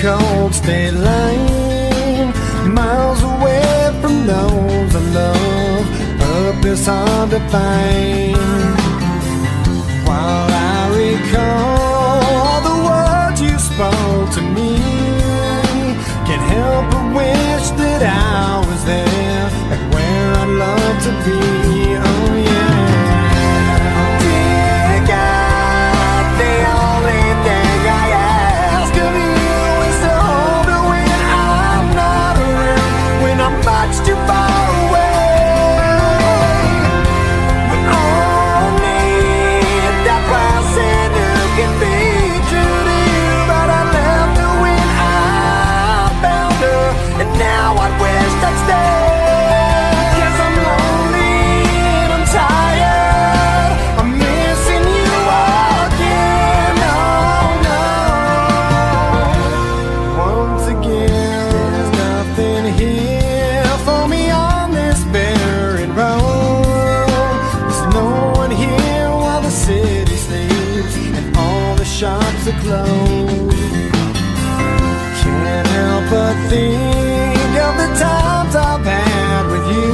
cold state line, miles away from those I love, purpose hard to find. While I recall the words you spoke to me, can't help but wish that I was there, like where I'd love to be. Oh yeah. Dear God, the only thing I ask of you is to hold me when I'm not around, when I'm much too far away. We all need that person who can be true to you, but I left her when I found her, and now I wish I'd stay. 'Cause I'm lonely and I'm tired, I'm missing you again. Oh no. Once again, there's nothing here for me on this barren road. There's no one here while the city sleeps and all the shops are closed. Can't help but think of the times I've had with you,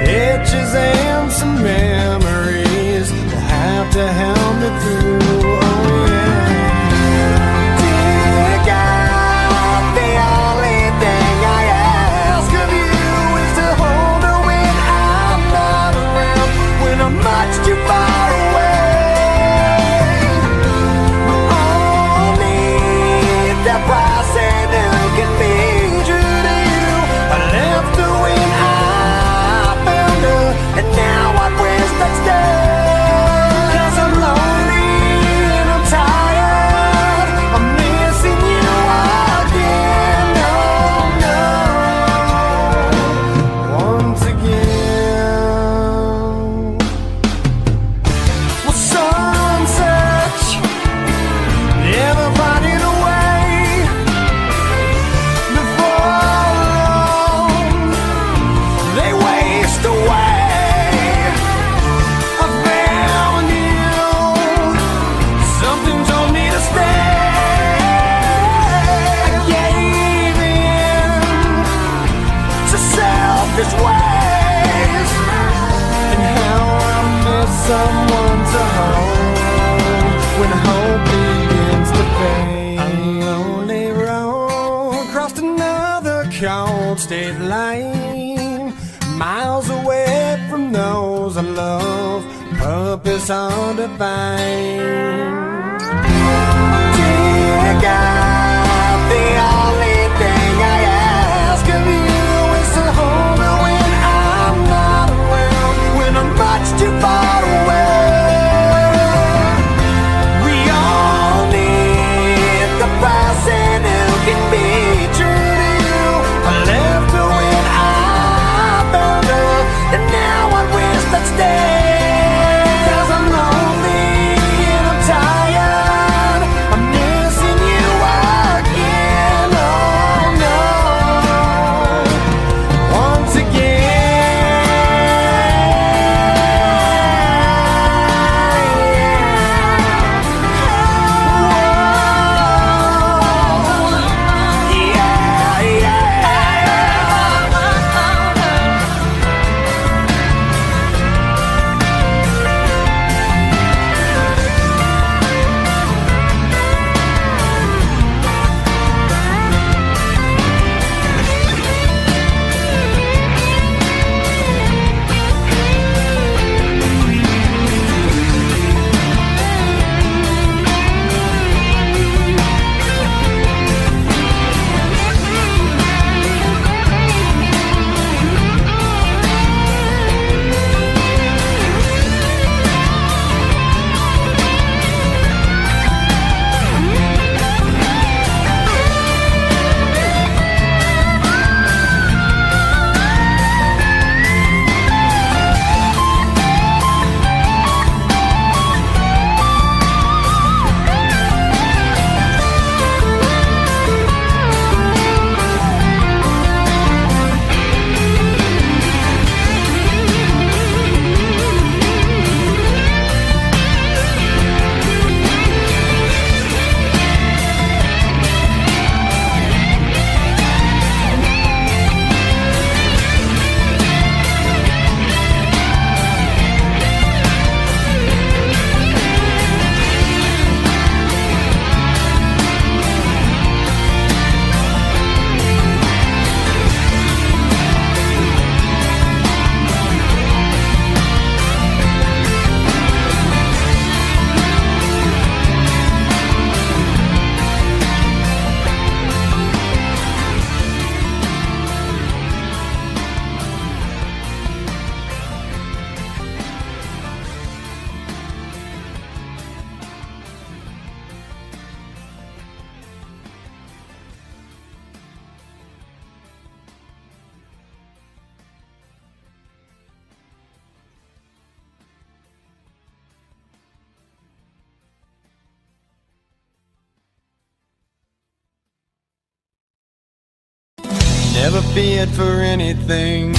itches and some memories will have to help me through. Oh yeah. Dear God, the only thing I ask of you is to hold her when I'm not around, when I'm much too far away. We all need that person who can be true to you. I left her when I found her, and now I wish I'd stay. 'Cause I'm lonely and I'm tired, I'm missing you again. No, no. Once again. Well, sunset, everybody away before long, they waste away. I found you, something told me to stay. I gave in to selfish ways, and how I miss someone to hold when hope begins to fade. A lonely road crossed another cold state line, miles away from those I love, purpose hard to find. Dear God, the only thing I ask of you is to hold me when I'm not around, when I'm much too far away. We all need the person who can be true to you. I left her when I found her, and now I wish I'd stay. 'Cause I'm lonely and I'm tired, Never feared for anything,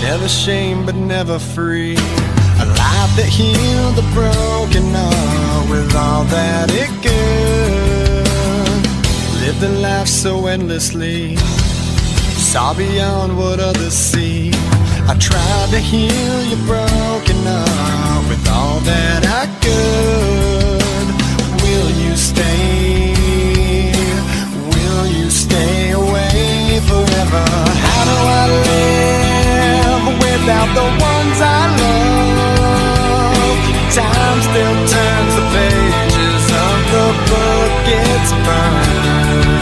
never shamed but never free. A life that healed the broken heart with all that it could. Lived a life so endlessly, saw beyond what others see. I tried to heal your broken heart with all that I could. Will you stay? Will you stay away forever? How do I live without the ones I love? Time still turns the pages of the book, it's burned.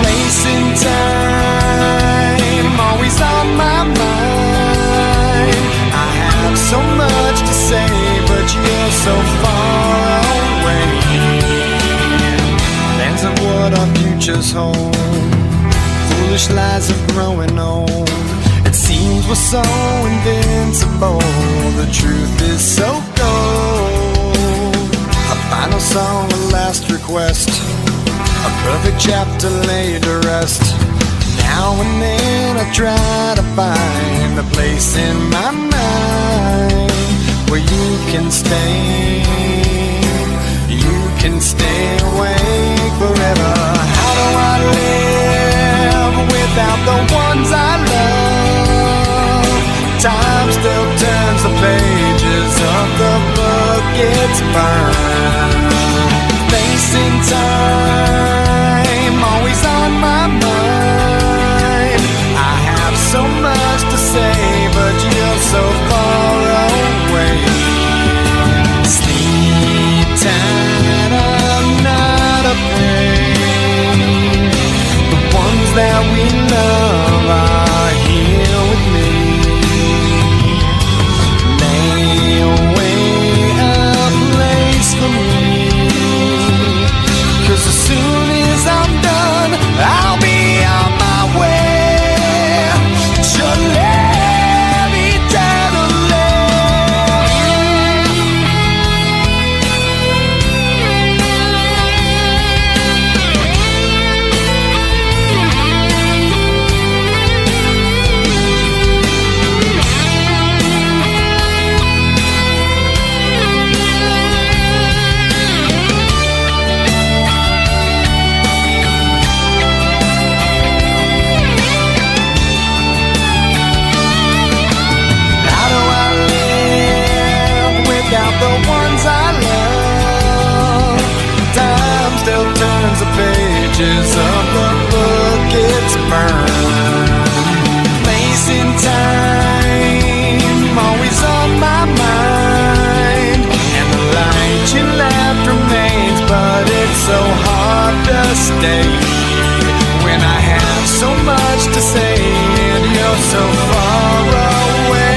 Place in time, always on my mind. I have so much to say, but you're so far away. Plans of what our futures hold, foolish lies of growing old. It seems we're so invincible, the truth is so cold. A final song, a last request, a perfect chapter laid to rest. Now and then I try to find a place in my mind where you can stay awake forever. How do I live without the ones I love? Time still turns the pages of the book, it's burned. Facing time, always on my mind. I have so much to say, but you're so far away. Sleep tight, I'm not afraid. The ones that we love are here with me. Lay away a place for me, 'cause as soon as I'm done, I'll be on my way to live eternally. How do I live without the ones I love? Time still turns the pages of the book, it's burned. Place in time, always on my mind. And the light you left remains, but it's so hard to stay when I have so much to say and you're so far away.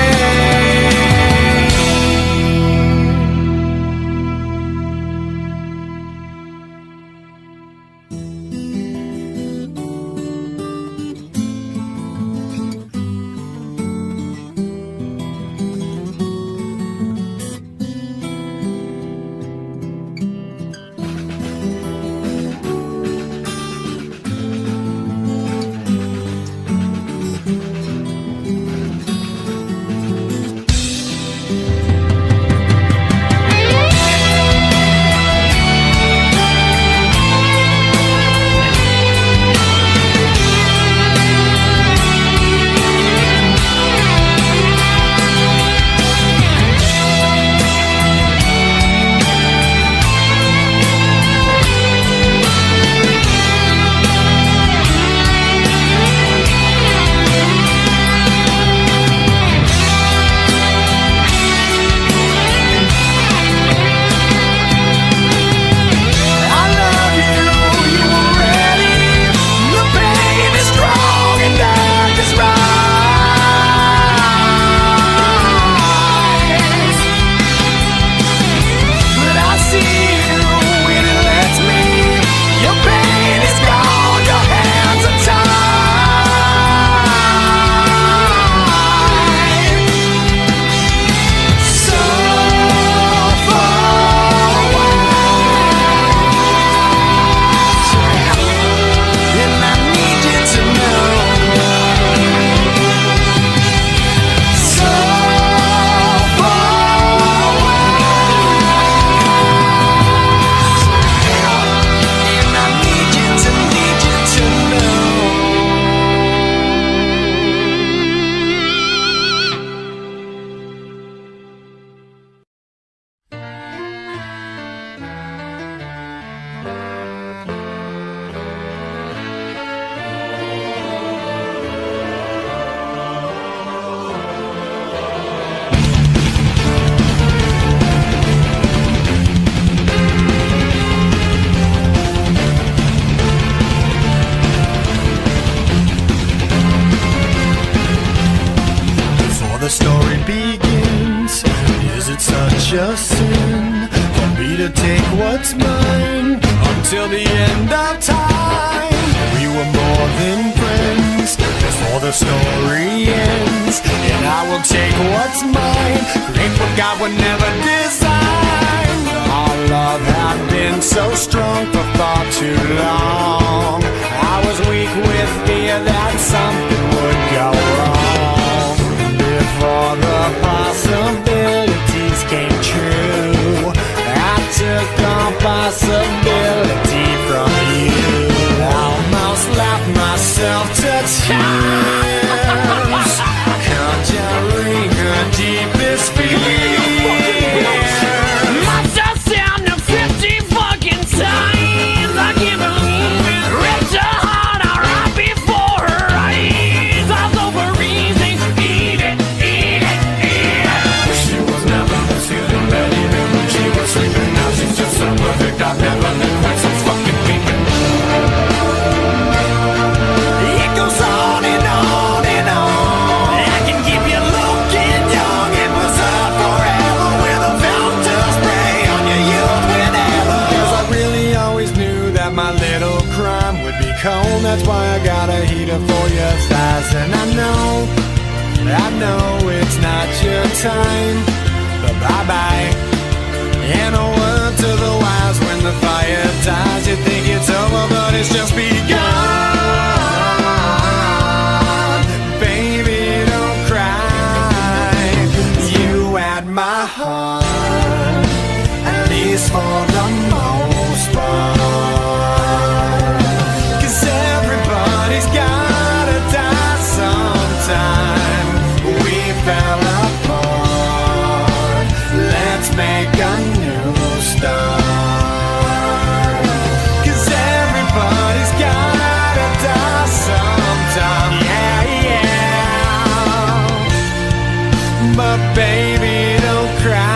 what's mine until the end of time. We were more than friends before the story ends, and I will take what's mine, create what God would never design. Our love had been so strong for far too long. I was weak with fear that something would go wrong before the possibilities came true. I took on possibility from you. I almost laughed myself to tears, conjuring her deepest fears. Must have sounded 50 fucking times. I can't believe it. Ripped her heart out right before her eyes. I was over easy. Eat it, eat it, eat it. She was never feeling bad even when she was sleeping. Now she's just so perfect. I've never been quite so fucking peeping. It goes on and on and on. I can keep you looking young. It was up forever with a fountain spray on your youth whenever. 'Cause I really always knew that my little crime would be cold. That's why I got a heater for your thighs. And I know it's not your time, but bye-bye. And a word to the wise, when the fire dies, you think it's over, but it's just begun. Baby, don't cry. You had my heart, at least for the most part. 'Cause everybody's gotta die sometime. We fell apart. Let's make a new start. 'Cause everybody's gotta die sometime. Yeah, yeah. But baby, don't cry.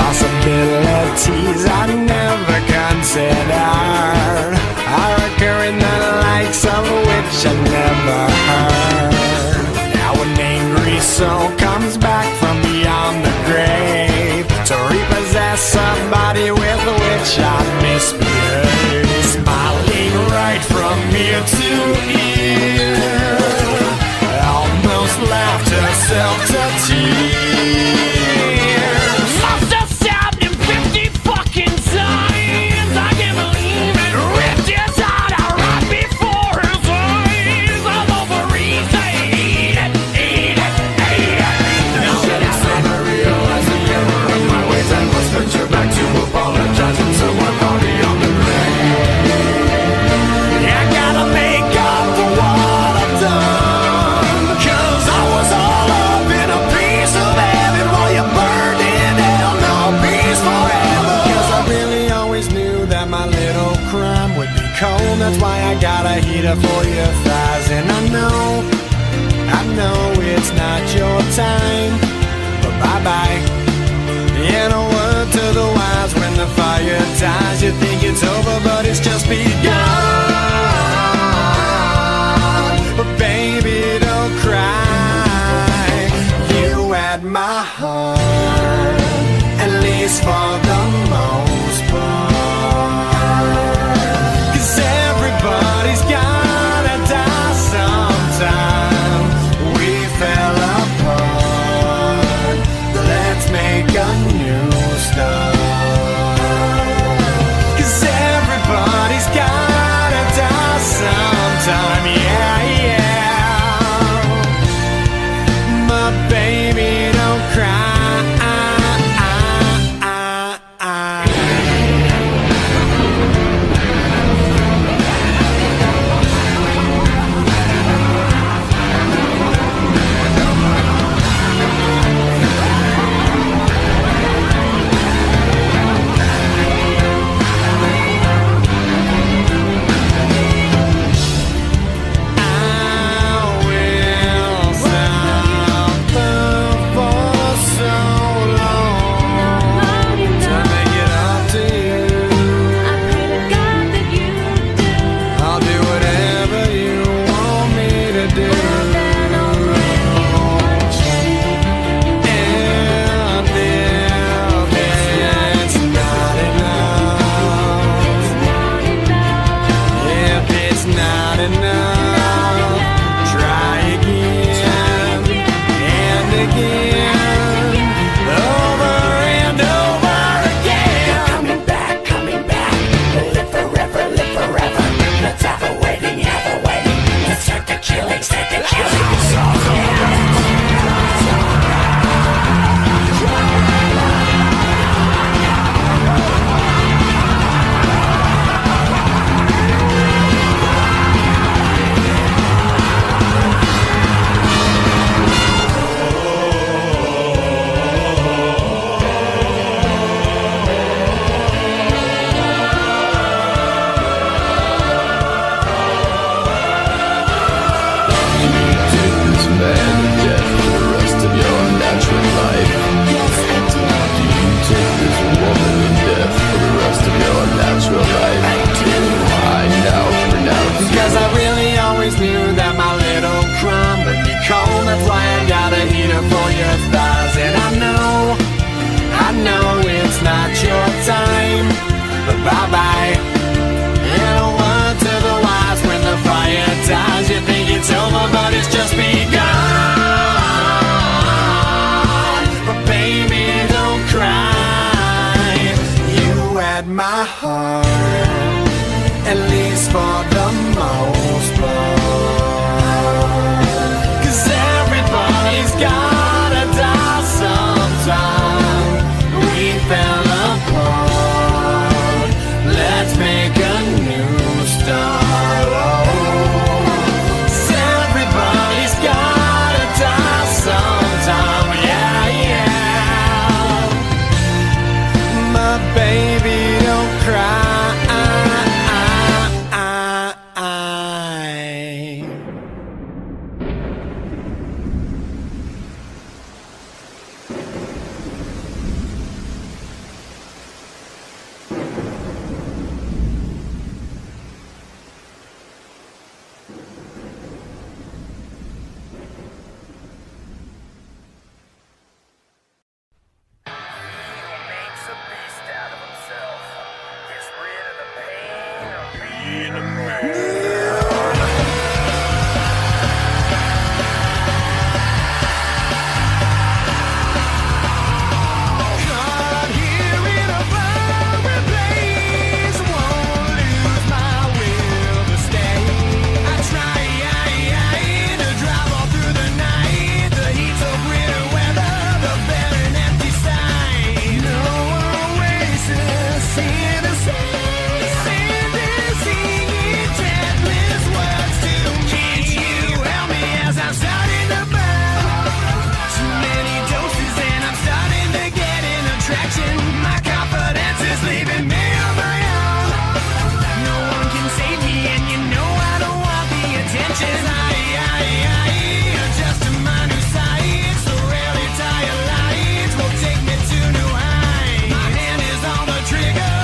Possibilities I never considered are occurring, the likes of which I never heard. Now an angry soul comes back from beyond the grave to repossess somebody with which I misbehaved. Smiling right from ear to ear, almost laughed herself to tears. Must have sounded 50 fucking times. I can't believe it. Ripped his heart out right before his eyes. I'm over easy. Eat it, eat it, eat it. Now that it's time I realize the error of my ways, I must venture back to apologize from someone already on the grave. I gotta make up for what I've done, 'cause I was all up in a piece of heaven while you burned in hell. No peace forever. 'Cause I really always knew that my little crime would be cold. That's why I got a heater for your thighs. And I know it's not your time, but bye-bye. And a word to the wise, when the fire dies, you think it's over, but it's just begun. But baby, don't cry. You had my heart, at least for the most part. 'Cause everybody's gotta die sometime. We fell apart. Let's make a new it's just begun. But baby, don't cry. You had my heart, at least for the most part. 'Cause everybody's gotta die sometime. We fell apart. Let's make a new start. Oh. 'Cause everybody's gotta die sometime. Yeah, yeah. My baby, don't cry. Makes a beast out of himself. Gets rid of the pain of being a man. Caught here in a fiery blaze, won't lose my will to stay. I try to drive all through the night. The heat's of winter weather, the barren empty sight. No oasis in the sand, singing gentlest words to me. Can't you help me as I'm starting to burn? Too many doses and I'm starting to get an attraction. My confidence is leaving me on my own. No one can save me and you know I don't want the attention. Adjust to my new sights. The rarely tired lights will take me to new heights. My hand is on the trigger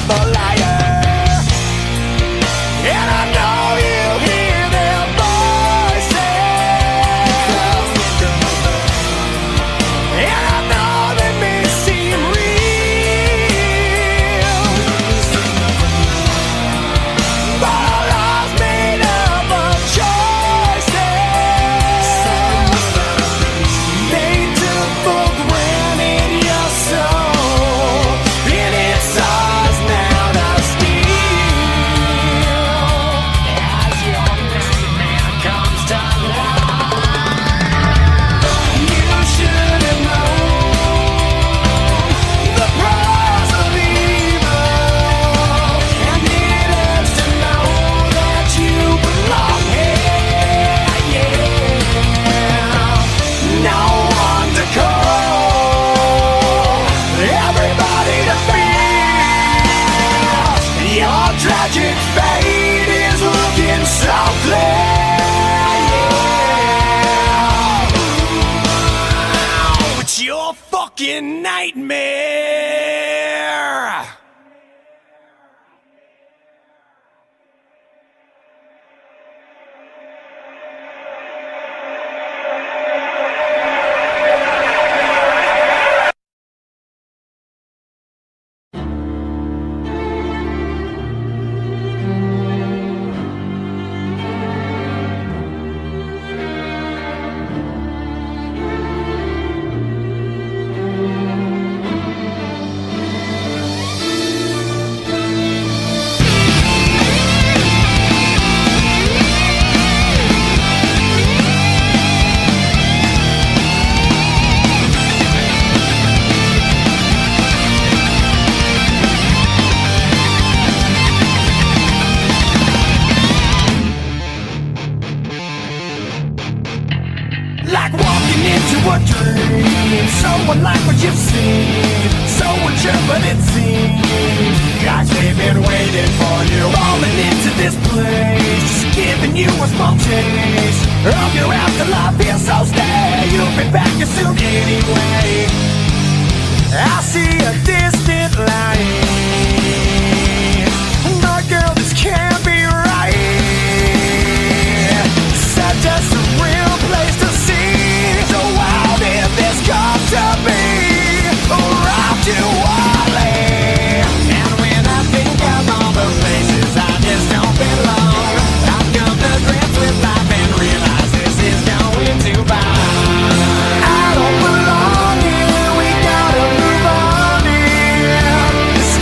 of a liar. And I know you hear their voices, and I know they may seem real, but our lives made up of choices. They took for granted your soul, and it's ours now to steal. As your nightmare comes to life, you should have known the price of evil, and it hurts to know that you belong here. Yeah, no one to call, everybody to feel. Your tragic fate is looking so clear. Yeah, it's your fucking nightmare. Like walking into a dream, so unlike what you've seen, so unsure but it seems like they've been waiting for you. Falling into this place, just giving you a small taste of your afterlife. Feel so stay, you'll be back here soon anyway. I see a distant light, my girl, this can't be right. Such a surreal place to see. So wild if this comes to be, arrive too early. And when I think of all the places I just don't belong, I've come to grips with life and realize this is going too far. I don't belong here, we gotta move on here. This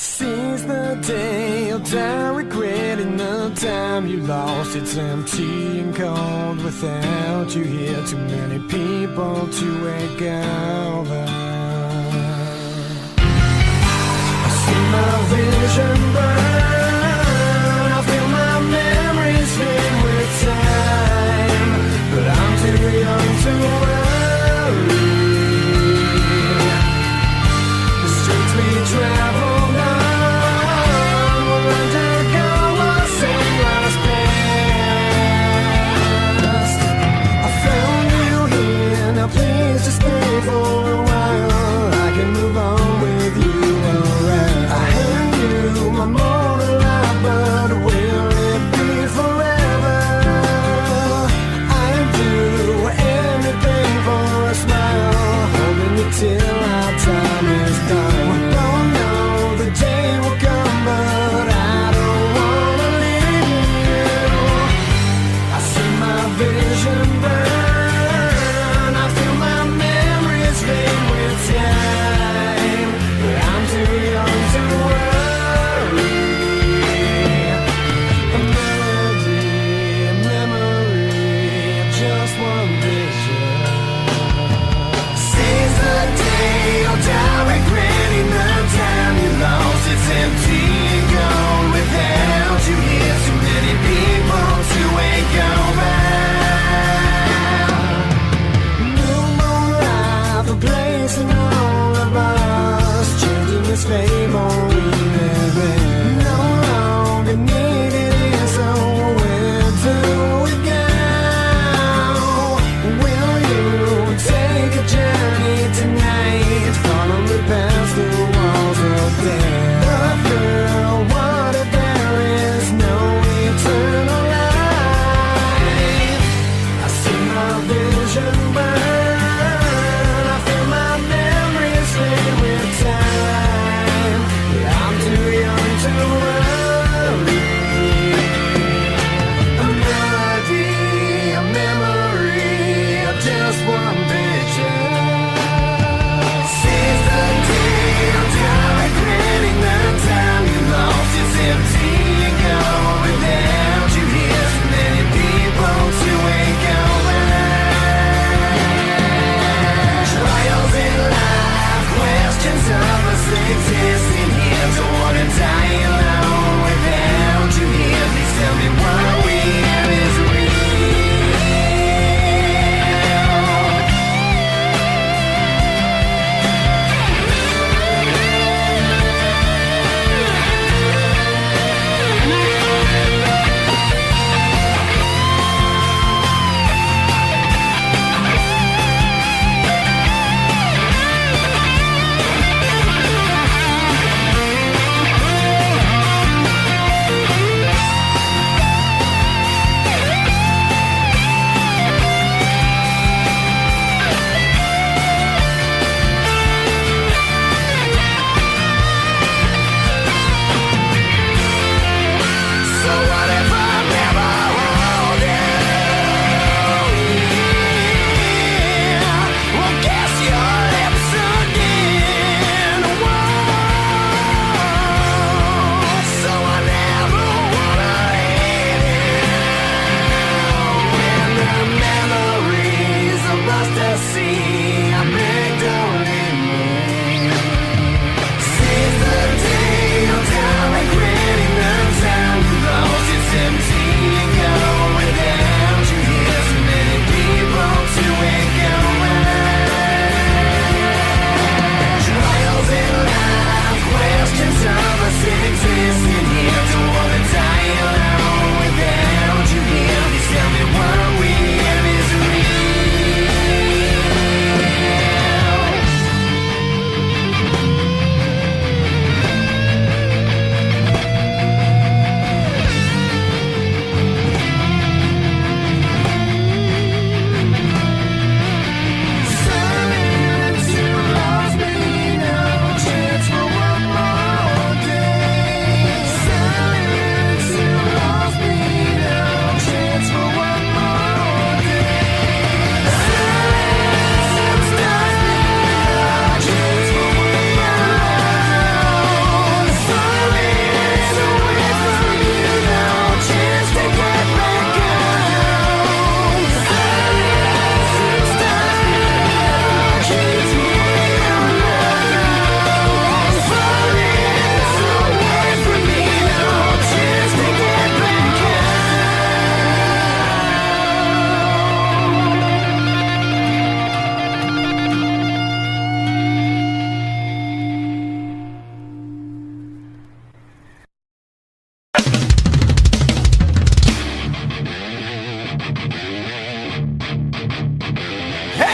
Seize the day, you'll die regretting the time you lost. It's empty and cold without you here. Too many people to wake over. I see my vision burn. I feel my memories fade with time, but I'm too young to worry. The streets we travel on will undergo a sunrise past. I found you here, now please just stay for a while. I can move on with you around. I hand you my Mona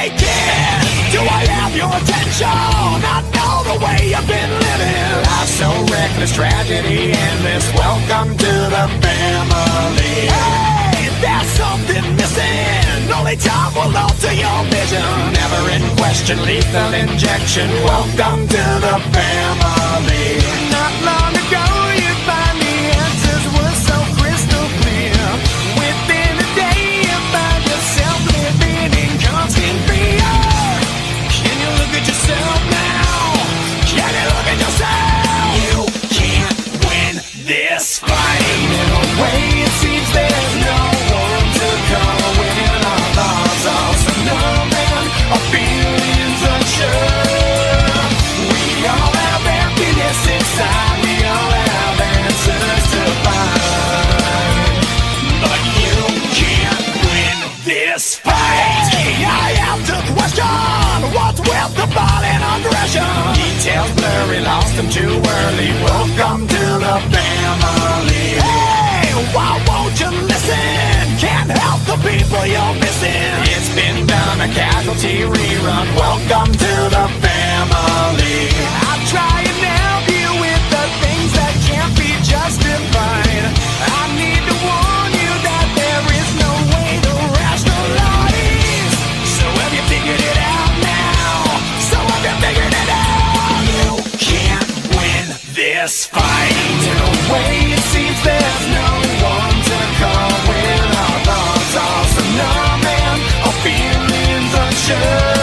kid, do I have your attention? I know the way you've been living. Life's so reckless, tragedy endless. Welcome to the family. Hey, there's something missing. Only time will alter your vision. Never in question, lethal injection. Welcome to the family. Not long ago, you find the answers were so crystal clear. Within a day, you find yourself living in constant fear. Can you look at yourself now? Can you look at yourself? You can't win this fight. In a way, it seems there's no one to call when our thoughts are so numb and our feelings unsure. We all have emptiness inside. We all have answers to find. But you can't win this fight. I have to question what's with the violent aggression. Details blurry, lost them too early. Welcome to the family. Hey, why won't you listen? Can't help the people you're missing. It's been done, a casualty rerun. Welcome to the family. I try and help you with the things that can't be justified. I need to warn you that there is no way to rationalize. So have you figured it out now? So have you figured it out? You can't win this fight. In a way, it seems there's no one to call when our thoughts are so numb and our feelings unsure.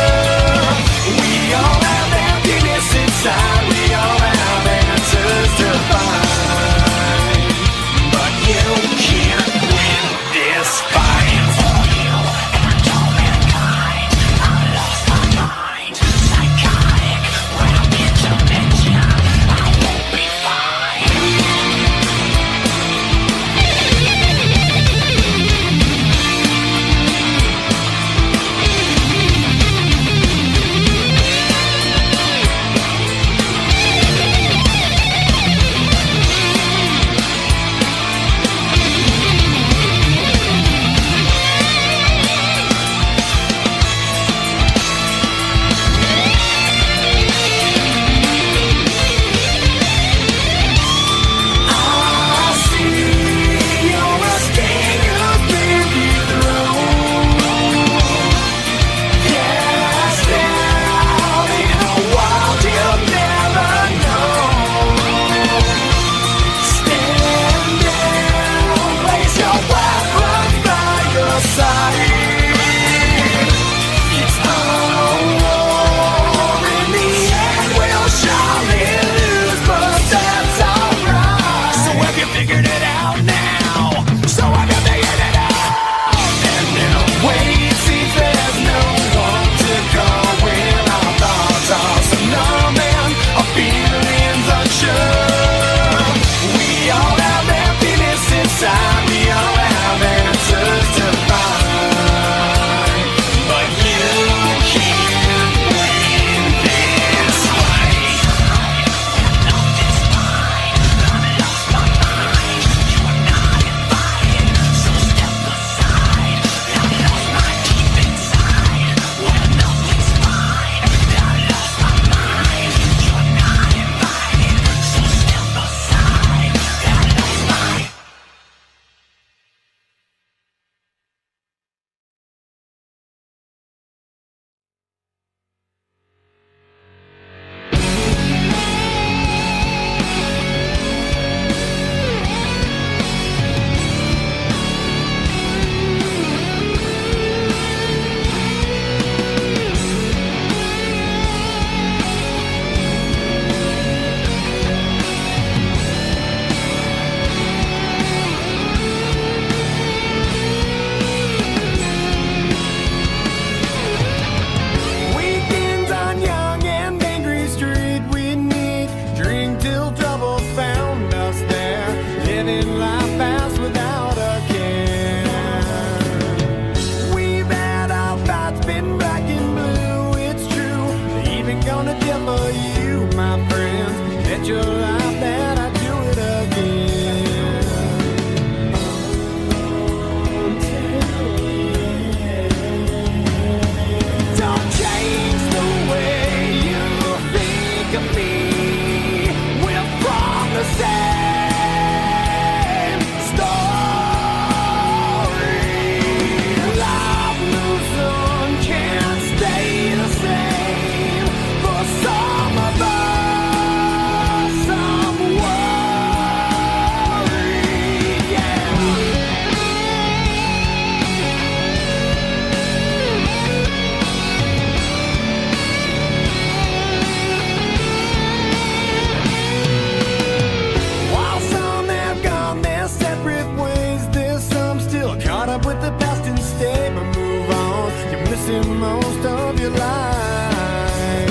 losing most of your life.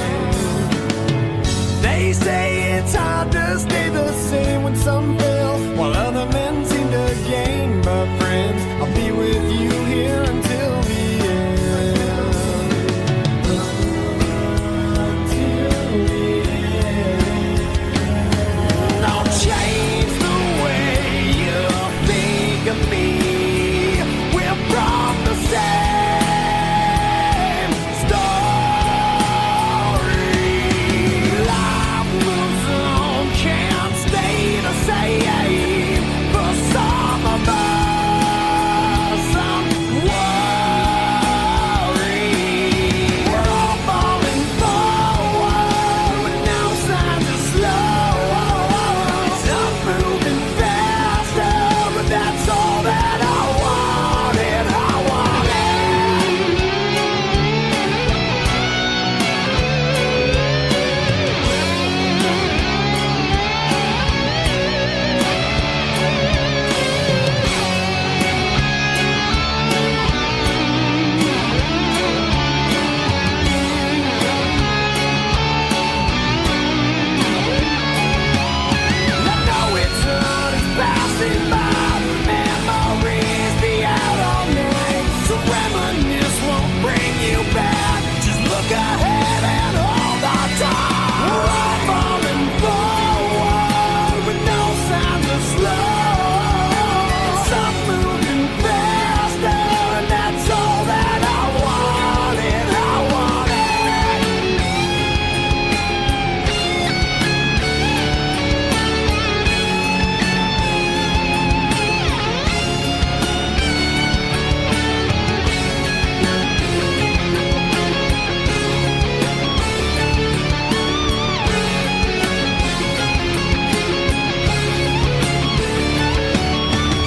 They say it's hard to stay the same when some fail, while other men seem to gain. But friends, I'll be with you here until the end. Until the end. Don't change the way you think of me. We're from the same story. Life moves on, can't stay the same. For some of us, I'm worried. We're all falling forward with no signs of slow. Some moving faster, but that's all that I wanted. I know it's on, it's passing by. Memories be out all night. So reminisce won't bring you back. Just look ahead and hold on tight. We're all falling forward with no signs of slow. Some moving faster, and that's all that I wanted. I wanted.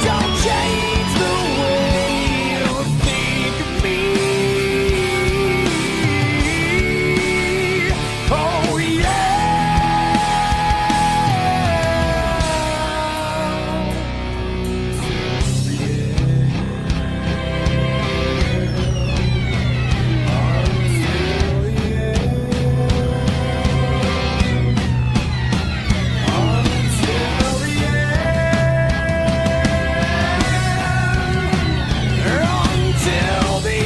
Don't change the way you think of me. Oh until the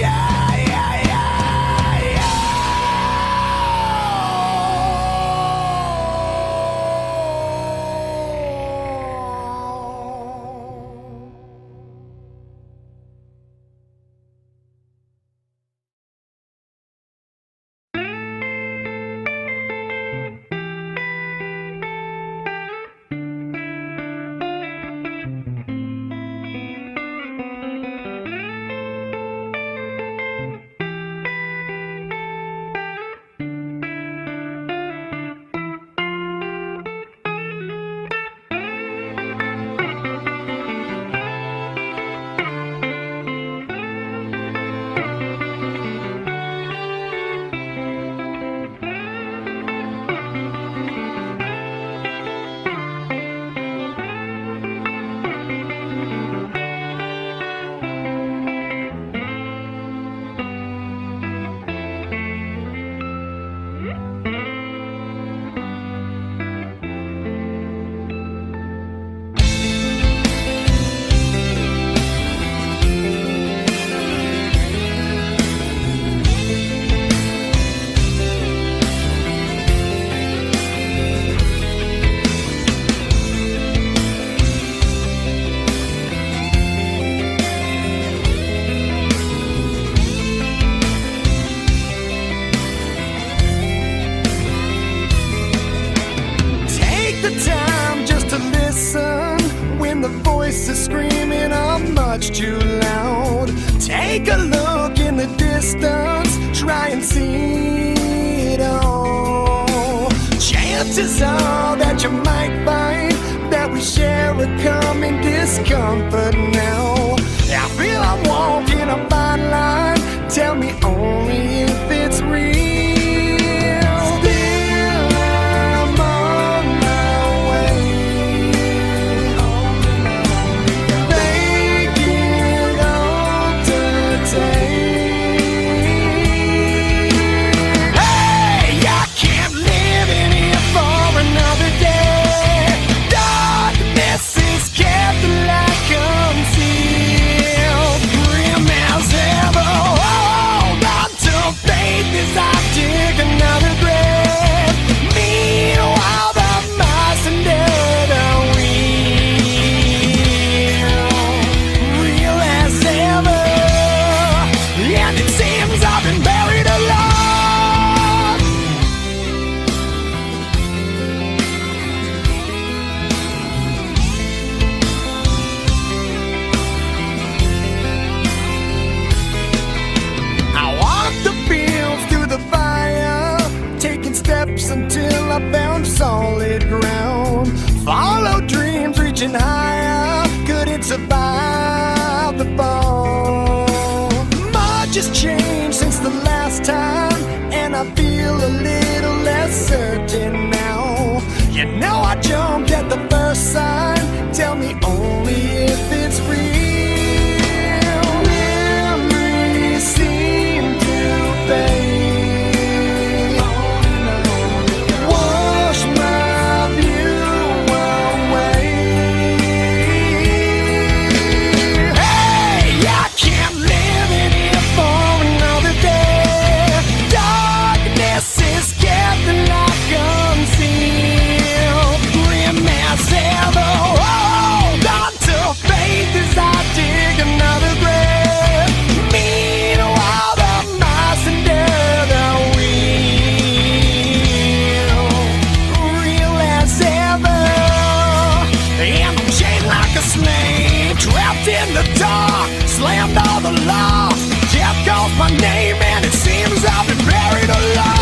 Take the time just to listen when the voice is screaming I'm much too loud. Take a look in the distance, try and see it all. Chances are that you might find that we share a common discomfort now. I feel I'm walking a fine line. Tell me only if it's real. Still, I'm on my way. Make it all to take. has changed since the last time, and I feel a little less certain now. You know I jumped at the first sign. Tell me only if it's real. Memories seem to fade. Wash my view away. Hey, I can't live in here for another day. Darkness is gathering like concealed. Remains ever hold on to faith as I dig another grave. Meanwhile, the mice under the wheel, real as ever. And I'm chained like a slave, trapped in the dark, slammed all the locks. Death calls my name and it seems I've been buried alive.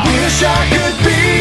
Wish I could be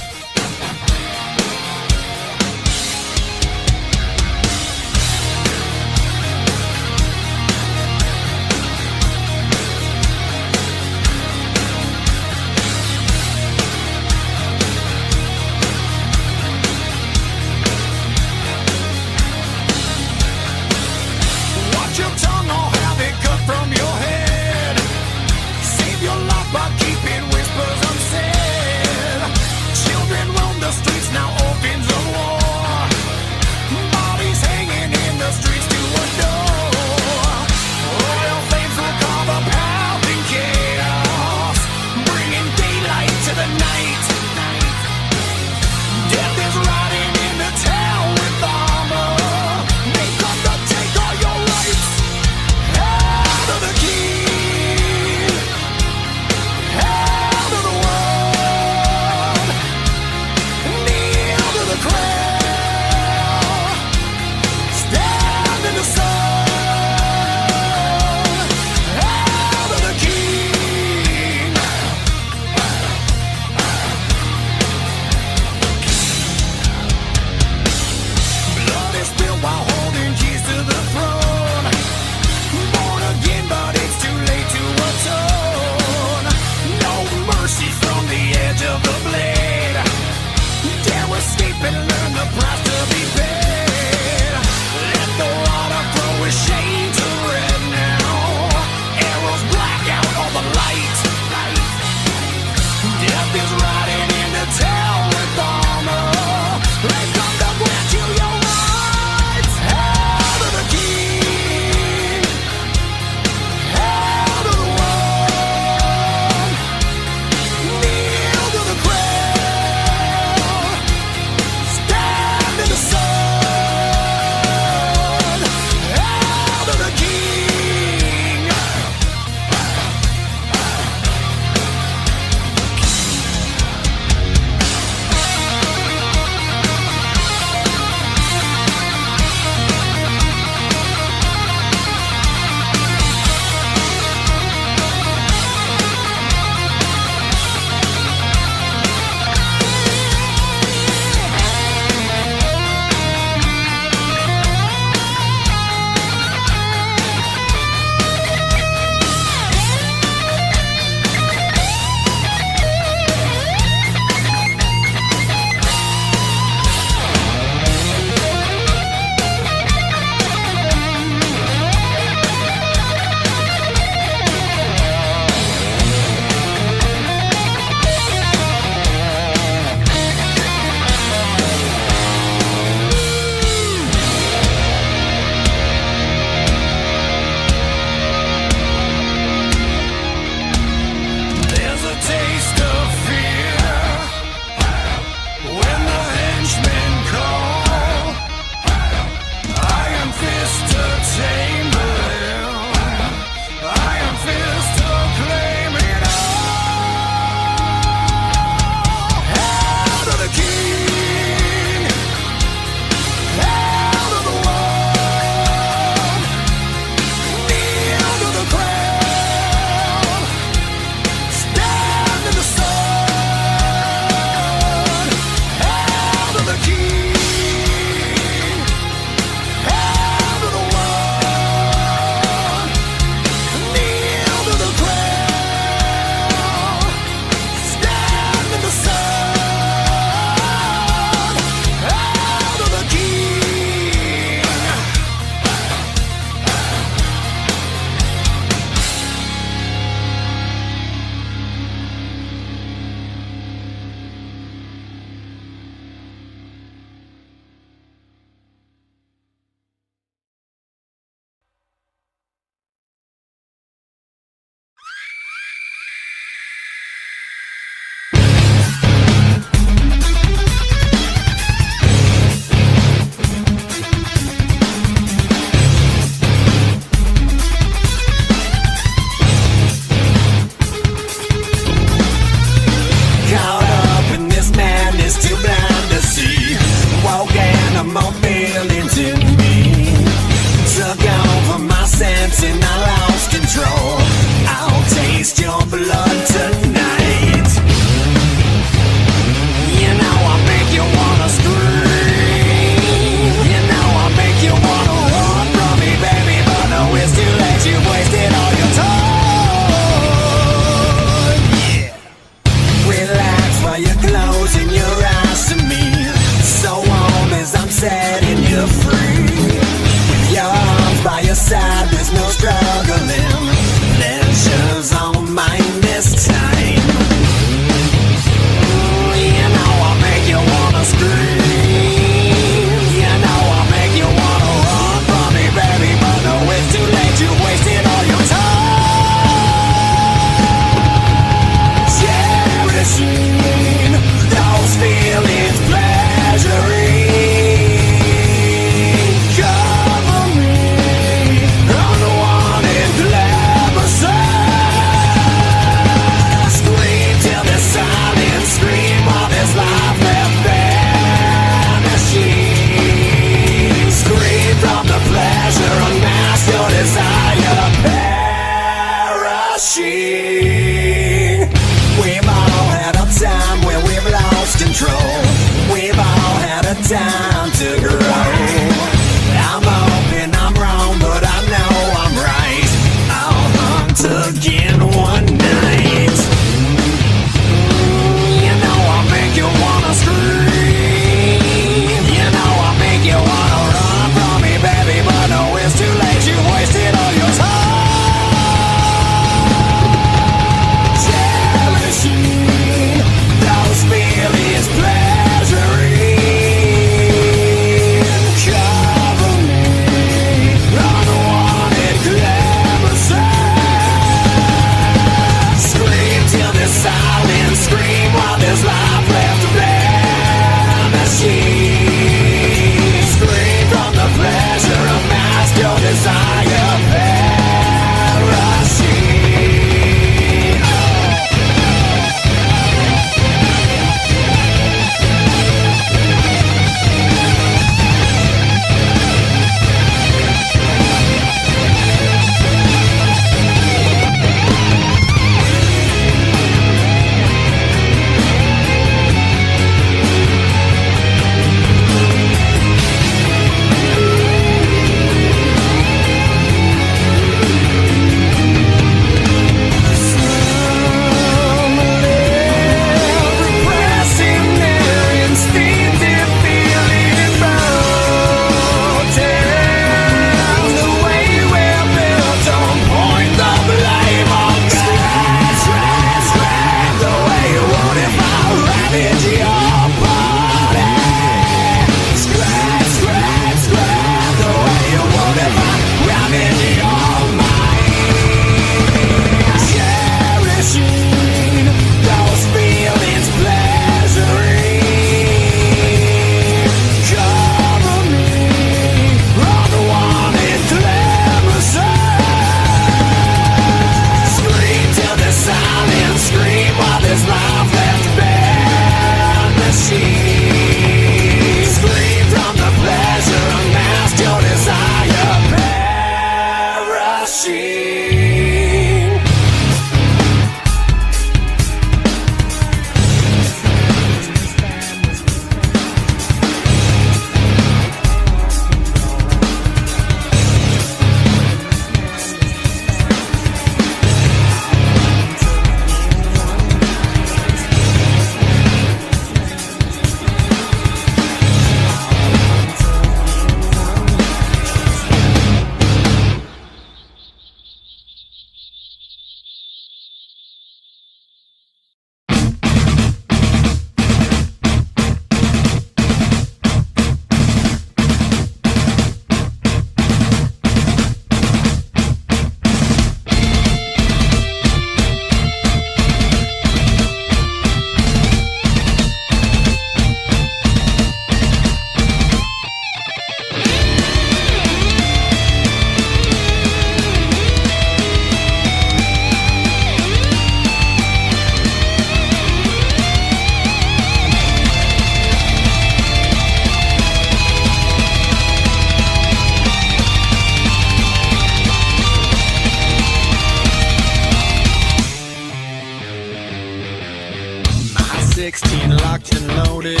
16 locked and loaded.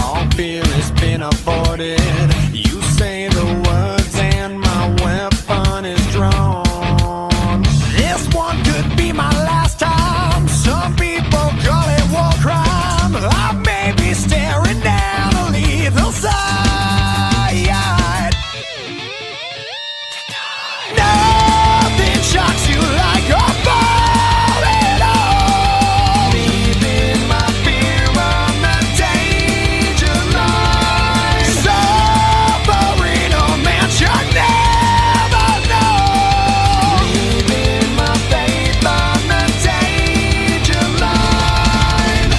All fear has been aborted. You say the words and my weapon is drawn. This one could be my last time. Some people call it war crime. I may be staring down a lethal side. Nothing shocks you like a ball at all. Leaving my fear on the danger line. Suffering, oh man, should never know. Leaving my faith on the danger line.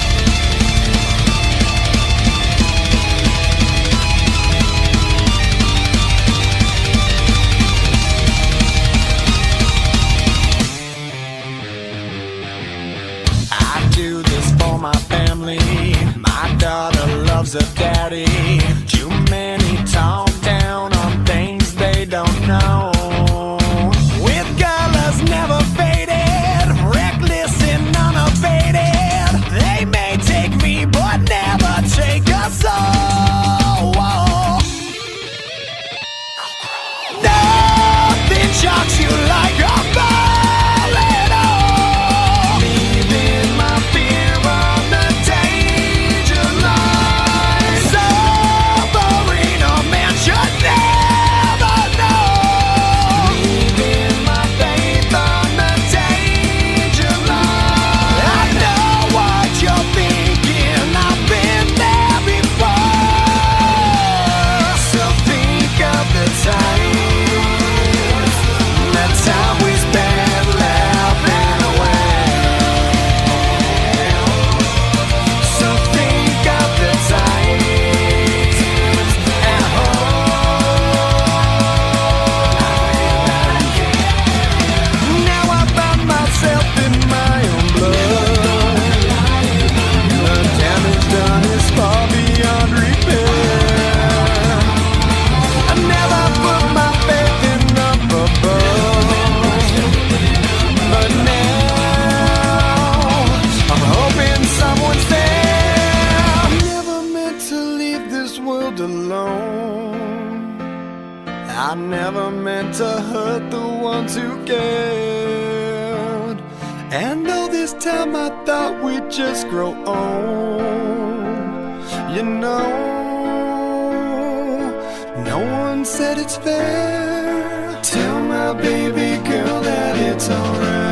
I do this for my family. My daughter loves her daddy. Too many talk down on things they don't know. With colors never faded, reckless and unabated. They may take me but never take us all. Nothing shocks you like a ball at all. Leaving my fear on the danger line. Suffering, a man should never know. Leaving my faith on the danger line. I know what you're thinking, I've been there before. So think of the times, that time we spent laughing away. So think of the times at home. Now I find myself in my own blood. The damage done is far beyond repair. I never put my faith in up above, but now I'm hoping someone's there. Never meant to leave this world alone. I never meant to hurt the ones who cared. And all this time I thought we'd just grow old. You know, no one said it's fair. Tell my baby girl that it's alright.